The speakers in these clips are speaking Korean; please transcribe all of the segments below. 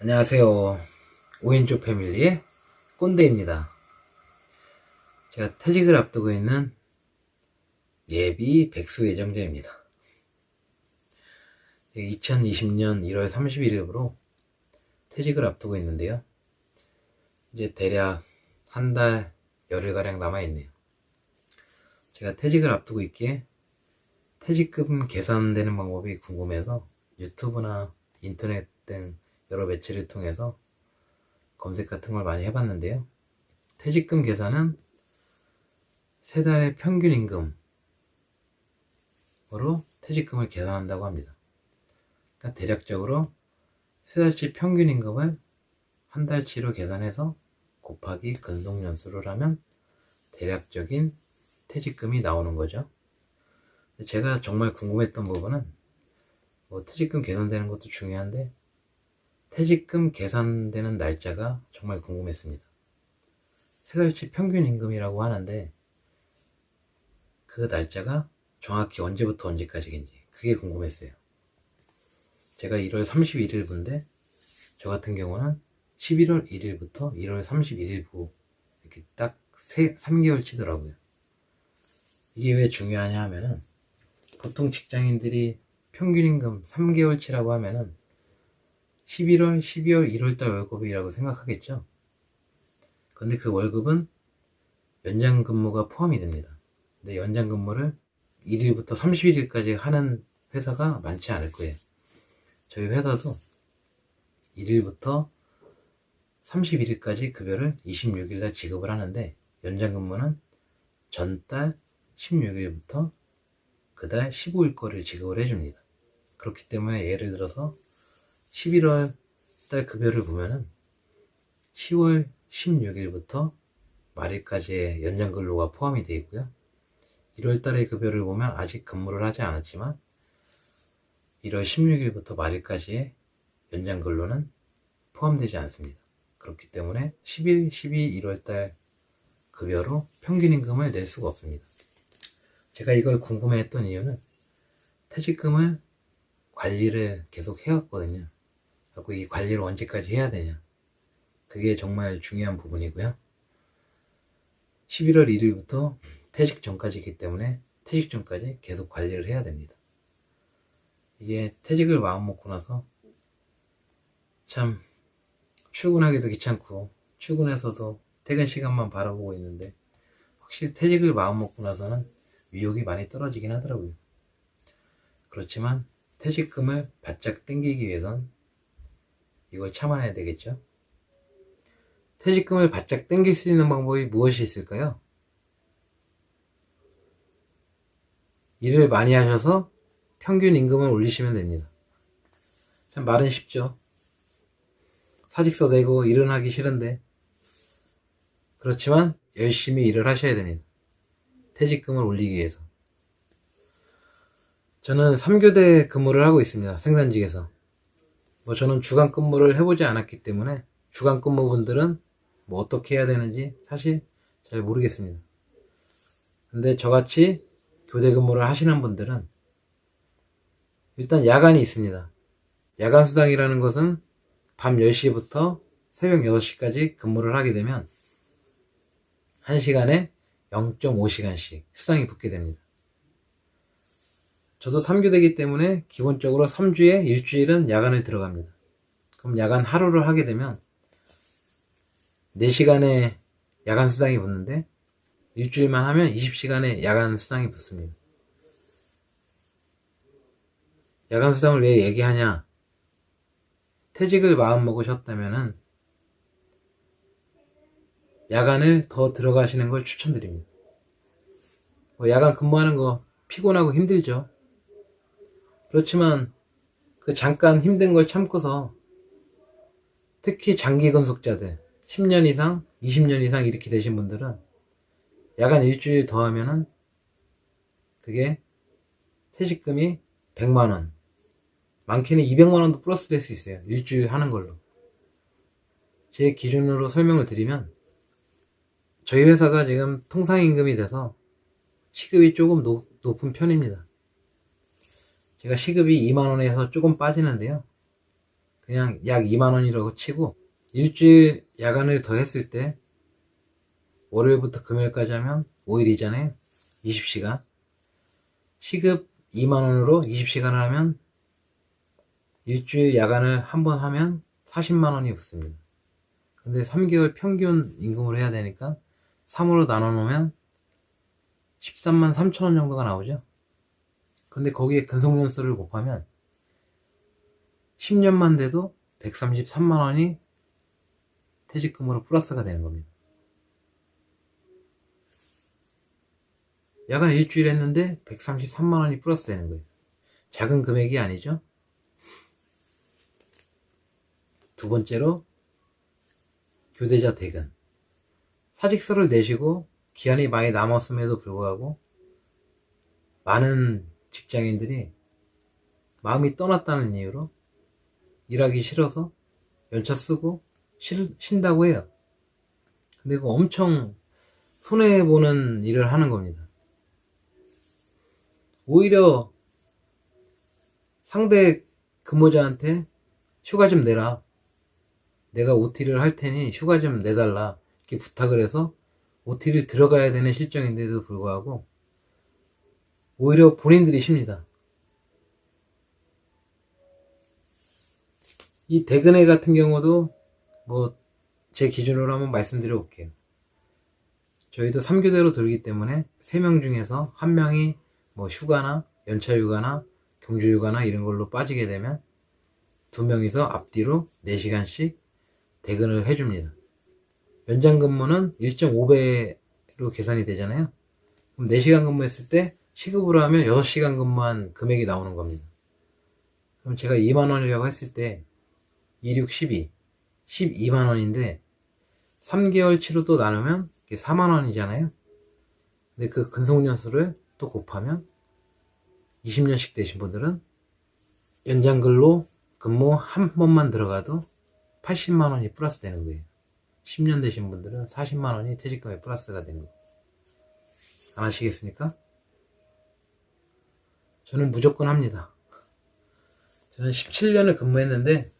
안녕하세요. 5인조 패밀리의 꼰대입니다. 제가 퇴직을 앞두고 있는 예비 백수 예정자입니다. 2020년 1월 31일부로 퇴직을 앞두고 있는데요. 이제 대략 한 달 열흘가량 남아있네요. 제가 퇴직을 앞두고 있기에 퇴직금 계산되는 방법이 궁금해서 유튜브나 인터넷 등 여러 매체를 통해서 검색 같은 걸 많이 해봤는데요. 퇴직금 계산은 세 달의 평균 임금으로 퇴직금을 계산한다고 합니다. 그러니까 대략적으로 세 달치 평균 임금을 한 달치로 계산해서 곱하기 근속연수를 하면 대략적인 퇴직금이 나오는 거죠. 제가 정말 궁금했던 부분은 퇴직금 계산되는 것도 중요한데 퇴직금 계산되는 날짜가 정말 궁금했습니다. 세 달치 평균 임금이라고 하는데 그 날짜가 정확히 언제부터 언제까지인지 그게 궁금했어요. 제가 1월 31일분인데 저 같은 경우는 11월 1일부터 1월 31일부 이렇게 딱 3개월 치더라고요. 이게 왜 중요하냐 하면은 보통 직장인들이 평균 임금 3개월 치라고 하면은 11월, 12월, 1월달 월급이라고 생각하겠죠. 근데 그 월급은 연장 근무가 포함이 됩니다. 근데 연장 근무를 1일부터 31일까지 하는 회사가 많지 않을 거예요. 저희 회사도 1일부터 31일까지 급여를 26일날 지급을 하는데 연장 근무는 전달 16일부터 그달 15일 거를 지급을 해줍니다. 그렇기 때문에 예를 들어서 11월 달 급여를 보면은 10월 16일부터 말일까지의 연장 근로가 포함이 되어 있고요. 1월 달의 급여를 보면 아직 근무를 하지 않았지만 1월 16일부터 말일까지의 연장 근로는 포함되지 않습니다. 그렇기 때문에 10일, 12, 1월 달 급여로 평균 임금을 낼 수가 없습니다. 제가 이걸 궁금해했던 이유는 퇴직금을 관리를 계속 해왔거든요. 그리고 이 관리를 언제까지 해야 되냐, 그게 정말 중요한 부분이고요. 11월 1일부터 퇴직 전까지이기 때문에 퇴직 전까지 계속 관리를 해야 됩니다. 이게 퇴직을 마음먹고 나서 참 출근하기도 귀찮고 출근해서도 퇴근 시간만 바라보고 있는데 확실히 퇴직을 마음먹고 나서는 위욕이 많이 떨어지긴 하더라고요. 그렇지만 퇴직금을 바짝 당기기 위해선 이걸 참아내야 되겠죠. 퇴직금을 바짝 당길 수 있는 방법이 무엇이 있을까요? 일을 많이 하셔서 평균 임금을 올리시면 됩니다. 참 말은 쉽죠. 사직서 내고 일은 하기 싫은데 그렇지만 열심히 일을 하셔야 됩니다. 퇴직금을 올리기 위해서. 저는 3교대 근무를 하고 있습니다. 생산직에서. 저는 주간 근무를 해보지 않았기 때문에 주간 근무분들은 어떻게 해야 되는지 사실 잘 모르겠습니다. 근데 저같이 교대 근무를 하시는 분들은 일단 야간이 있습니다. 야간 수당이라는 것은 밤 10시부터 새벽 6시까지 근무를 하게 되면 1시간에 0.5시간씩 수당이 붙게 됩니다. 저도 3교대이기 때문에 기본적으로 3주에 일주일은 야간을 들어갑니다. 그럼 야간 하루를 하게 되면 4시간의 야간 수당이 붙는데 일주일만 하면 20시간의 야간 수당이 붙습니다. 야간 수당을 왜 얘기하냐? 퇴직을 마음먹으셨다면은 야간을 더 들어가시는 걸 추천드립니다. 야간 근무하는 거 피곤하고 힘들죠. 그렇지만 그 잠깐 힘든 걸 참고서 특히 장기 근속자들 10년 이상, 20년 이상 이렇게 되신 분들은 야간 일주일 더 하면은 그게 퇴직금이 100만원, 많게는 200만원도 플러스 될 수 있어요. 일주일 하는 걸로. 제 기준으로 설명을 드리면 저희 회사가 지금 통상임금이 돼서 시급이 조금 높은 편입니다. 제가 시급이 2만원에서 조금 빠지는데요. 그냥 약 2만원이라고 치고 일주일 야간을 더 했을 때 월요일부터 금요일까지 하면 5일이잖아요. 20시간. 시급 2만원으로 20시간을 하면 일주일 야간을 한 번 하면 40만원이 붙습니다. 근데 3개월 평균 임금으로 해야 되니까 3으로 나눠 놓으면 13만 3천원 정도가 나오죠. 근데 거기에 근속연수를 곱하면 10년만 돼도 133만원이 퇴직금으로 플러스가 되는 겁니다. 야간 일주일 했는데 133만원이 플러스 되는 거예요. 작은 금액이 아니죠. 두 번째로 교대자 대근. 사직서를 내시고 기한이 많이 남았음에도 불구하고 많은 직장인들이 마음이 떠났다는 이유로 일하기 싫어서 연차 쓰고 쉰다고 해요. 근데 그거 엄청 손해보는 일을 하는 겁니다. 오히려 상대 근무자한테 휴가 좀 내라, 내가 OT를 할 테니 휴가 좀 내달라, 이렇게 부탁을 해서 OT를 들어가야 되는 실정인데도 불구하고 오히려 본인들이 쉽니다. 이 대근회 같은 경우도 뭐 제 기준으로 한번 말씀드려 볼게요. 저희도 3교대로 들기 때문에 3명 중에서 1명이 뭐 휴가나 연차 휴가나 경주 휴가나 이런 걸로 빠지게 되면 2명이서 앞뒤로 4시간씩 대근을 해줍니다. 연장 근무는 1.5배로 계산이 되잖아요. 그럼 4시간 근무했을 때 시급으로 하면 6시간 근무한 금액이 나오는 겁니다. 그럼 제가 2만원이라고 했을 때 2, 6, 12 12만원인데 3개월 치로 또 나누면 4만원이잖아요. 근데 그 근속연수를 또 곱하면 20년씩 되신 분들은 연장근로 근무 한 번만 들어가도 80만원이 플러스 되는 거예요. 10년 되신 분들은 40만원이 퇴직금에 플러스가 되는 거예요. 안 하시겠습니까? 저는 무조건 합니다. 저는 17년을 근무했는데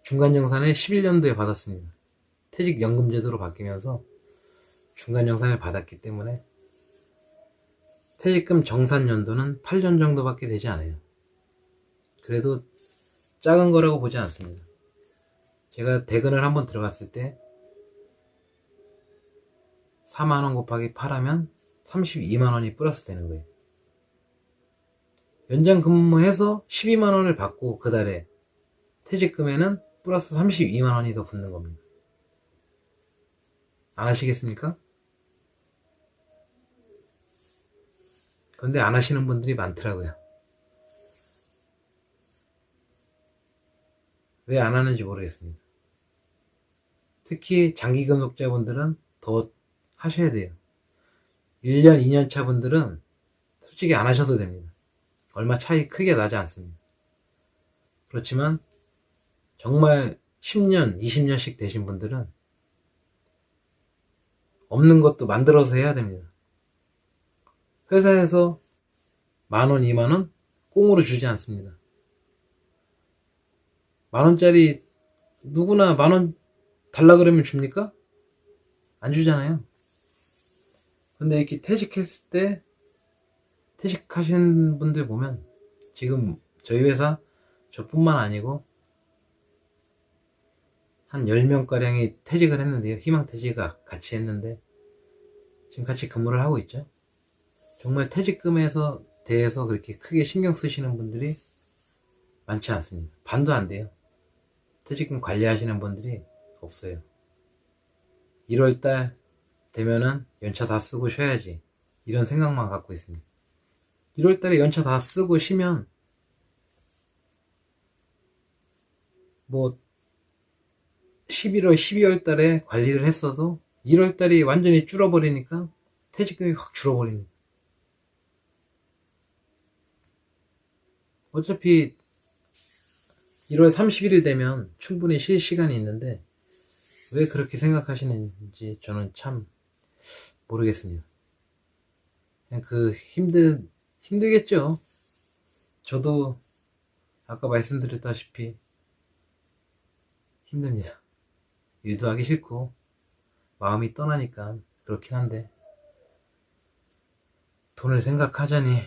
중간정산을 11년도에 받았습니다. 퇴직연금제도로 바뀌면서 중간정산을 받았기 때문에 퇴직금 정산연도는 8년 정도밖에 되지 않아요. 그래도 작은 거라고 보지 않습니다. 제가 대근을 한번 들어갔을 때 4만원 곱하기 8하면 32만원이 플러스 되는 거예요. 연장 근무해서 12만원을 받고 그 달에 퇴직금에는 플러스 32만원이 더 붙는 겁니다. 안 하시겠습니까? 그런데 안 하시는 분들이 많더라고요. 왜 안 하는지 모르겠습니다. 특히 장기 근속자분들은 더 하셔야 돼요. 1년, 2년 차 분들은 솔직히 안 하셔도 됩니다. 얼마 차이 크게 나지 않습니다. 그렇지만 정말 10년, 20년씩 되신 분들은 없는 것도 만들어서 해야 됩니다. 회사에서 만원, 2만원 꽁으로 주지 않습니다. 만원짜리 누구나 만원 달라 그러면 줍니까? 안 주잖아요. 근데 이렇게 퇴직했을 때 퇴직하신 분들 보면 지금 저희 회사 저뿐만 아니고 한 10명가량이 퇴직을 했는데요. 희망퇴직을 같이 했는데 지금 같이 근무를 하고 있죠. 정말 퇴직금에서 대해서 그렇게 크게 신경 쓰시는 분들이 많지 않습니다. 반도 안 돼요. 퇴직금 관리하시는 분들이 없어요. 1월달 되면은 연차 다 쓰고 쉬어야지, 이런 생각만 갖고 있습니다. 1월달에 연차 다 쓰고 쉬면 뭐 11월, 12월달에 관리를 했어도 1월달이 완전히 줄어버리니까 퇴직금이 확 줄어버립니다. 어차피 1월 31일 되면 충분히 쉴 시간이 있는데 왜 그렇게 생각하시는지 저는 참 모르겠습니다. 그냥 힘들겠죠. 저도 아까 말씀드렸다시피 힘듭니다. 일도 하기 싫고 마음이 떠나니까 그렇긴 한데, 돈을 생각하자니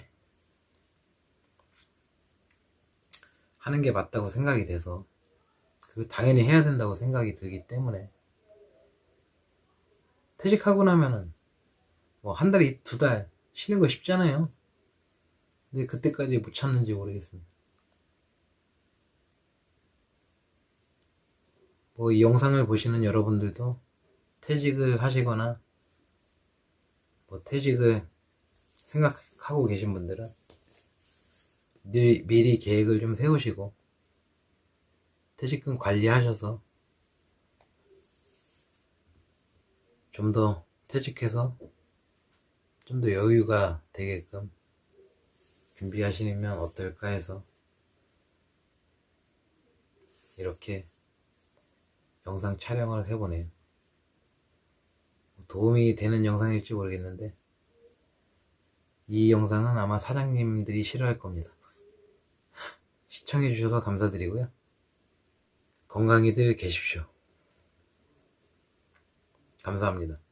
하는 게 맞다고 생각이 돼서, 그리고 당연히 해야 된다고 생각이 들기 때문에, 퇴직하고 나면은 뭐 한 달, 두 달 쉬는 거 쉽잖아요. 근데 그때까지 못 참는지 모르겠습니다. 뭐 이 영상을 보시는 여러분들도 퇴직을 하시거나 뭐 퇴직을 생각하고 계신 분들은 미리 계획을 좀 세우시고 퇴직금 관리하셔서 좀 더 퇴직해서 좀 더 여유가 되게끔 준비하시면 어떨까 해서 이렇게 영상 촬영을 해보네요. 도움이 되는 영상일지 모르겠는데 이 영상은 아마 사장님들이 싫어할 겁니다. 시청해주셔서 감사드리고요. 건강히들 계십시오. 감사합니다.